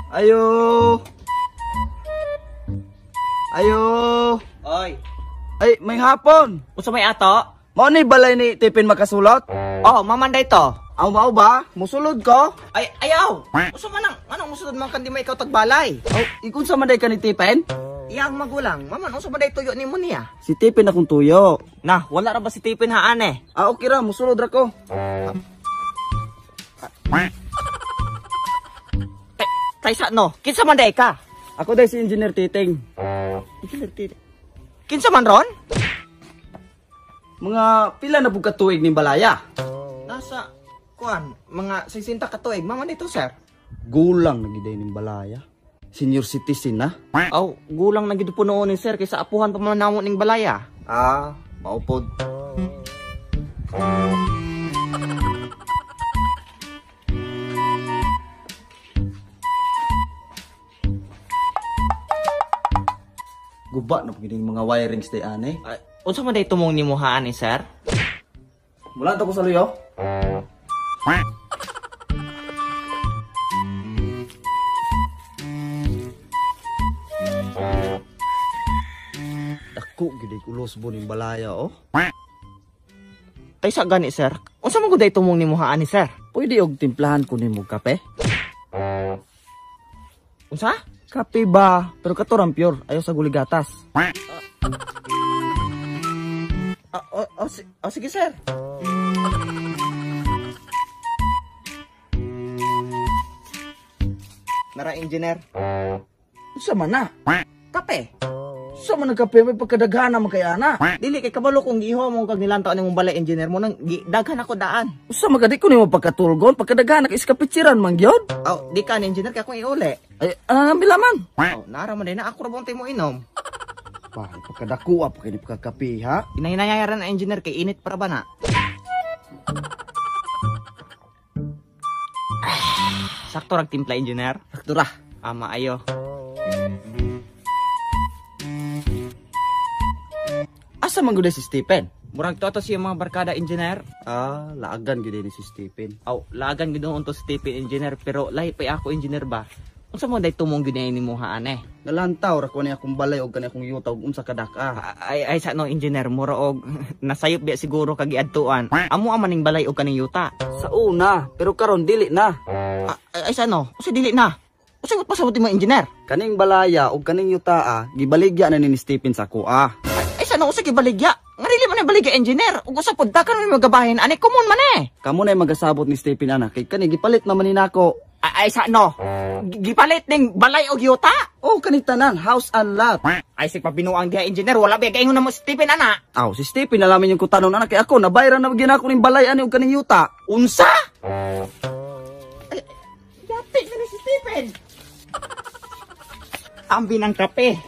Ayo. Ayo. Oy. Ay, may hapon. Unsa may ato? Mao ni balay ni Tipin makasulot? Oh, mamanday to. Aw mao ba? Musulod ko? Ay, ayaw. Unsa man anong musulod man kan di may ikaw tagbalay? Aw, ikun sa manday ka ni Tipin? Iyang magulang, maman unsa man day tuyo nimo niya? Si Tipin akong tuyo. Nah, wala ra ba si Tipin haan eh? Ah, okay ra, musulod ra ko. Kaysa no, kinsa man day ka? Ako day si Engineer Titing. Kinsa man ron? Mga pila na bugka tuig ning balaya. Nasa kuan, mga 60 ka tuig, maman dito sir. Gulang na giday ning balaya. Senior citizen na. Aw, gulang na gid po noon ni sir kaysa apuhan pa man namon ning balaya. Ah, maupod. Guba na pagiging mga wirings day ane. Ay, unsa man day tumong nimo haan ni sir? Mula to ko sa luyo. Dako gid ulos bo ning balaya oh. Kaysa gani sir. Unsa man gud day tumong nimo haan ni sir? Pwede og timplahan ko nimo kape? Unsa? Kape ba? Pero katorang pure, ayaw sa guligatas. Sige sir. Nara engineer. Sa man na? Kape. Sa man nagkape may pagkadaghana man kay ana? Dili kay kabalo kung giho mo kag nilantaw nimong balay engineer mo nang daghan ako daan. Usa magadi ko nimo pagkatulgon, pagkadaghana kay iskapitsiran man gyud. Aw, di ka ni engineer kay akong iuli. Ay, ana bilaman. Aw, nara man din na ako ra bonte mo inom. Pa, pagkadako pa kay di pagkakape ha. Hinahinayaran na engineer kay init para ba na? Sakto rag timpla engineer. Sakto ra. Ama ayo. Asa man gud si Stephen? Murag to siya mga barkada engineer. Ah, laagan gid ni si Stephen. Aw, lagan gid to Stephen engineer pero lahi pa ako engineer ba? Unsa mo day tumong gid ni mo haan eh? Nalantaw ra ko ni akong balay og kani akong yuta og unsa kadaka. Ay sa no engineer mura og nasayop biya siguro kag giadtuan. Amo amaning balay og kaning yuta. Sa una, pero karon dili na. Ay sa no, usa dili na. Usa mo pasabot mo engineer? Kaning balaya og kaning yuta gibaligya na ni Stephen sa kuha. Ay sa no usa gibaligya. Ngarili man ang baligya engineer. Ug usa pud dakan may magabahin ani common man eh. Kamo na magasabot ni Stephen ana kay kani gipalit naman ni nako. Ay sa no. Gipalit ning balay og yuta. Oh, kaning tanan, house and lot. Ay sig pabinuang diha engineer wala ba gaingon na mo Stephen ana. Aw, si Stephen nalamin yung kutanon anak kay ako nabayran na gyud ako ning balay ani og kaning yuta. Unsa? Yati na si Stephen. Ambi ng kape.